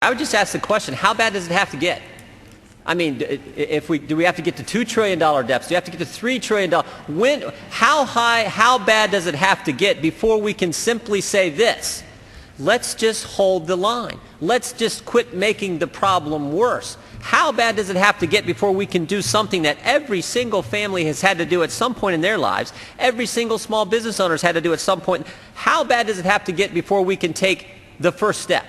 I would just ask the question, how bad does it have to get? I mean, do we have to get to $2 trillion deficit? Do we have to get to $3 trillion? How bad does it have to get before we can simply say this? Let's just hold the line. Let's just quit making the problem worse. How bad does it have to get before we can do something that every single family has had to do at some point in their lives? Every single small business owner has had to do at some point. How bad does it have to get before we can take the first step?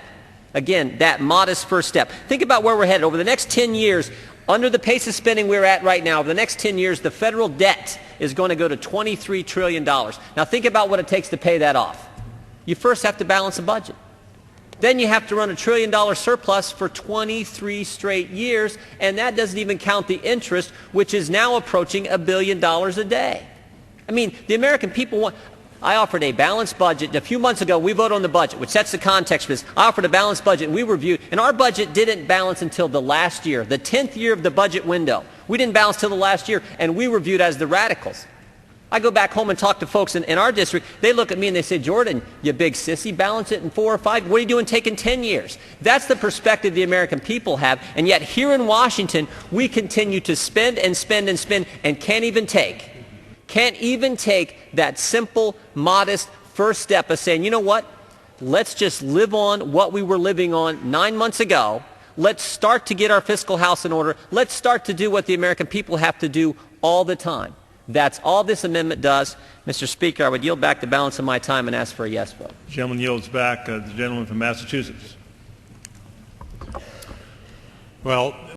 Again, that modest first step. Think about where we're headed. Over the next 10 years, under the pace of spending we're at right now, over the next 10 years, the federal debt is going to go to $23 trillion. Now think about what it takes to pay that off. You first have to balance a budget. Then you have to run $1 trillion surplus for 23 straight years, and that doesn't even count the interest, which is now approaching $1 billion a day. I mean, the American people want... I offered a balanced budget. A few months ago, we voted on the budget, which sets the context for this. I offered a balanced budget, and we reviewed, and our budget didn't balance until the last year, the 10th year of the budget window. We didn't balance till the last year, and we were viewed as the radicals. I go back home and talk to folks in our district. They look at me and they say, Jordan, you big sissy, balance it in 4 or 5. What are you doing taking 10 years? That's the perspective the American people have, and yet here in Washington, we continue to spend and spend and spend and can't even take that simple, modest first step of saying, you know what, let's just live on what we were living on 9 months ago. Let's start to get our fiscal house in order. Let's start to do what the American people have to do all the time. That's all this amendment does. Mr. Speaker, I would yield back the balance of my time and ask for a yes vote. The gentleman yields back. The gentleman from Massachusetts. Well,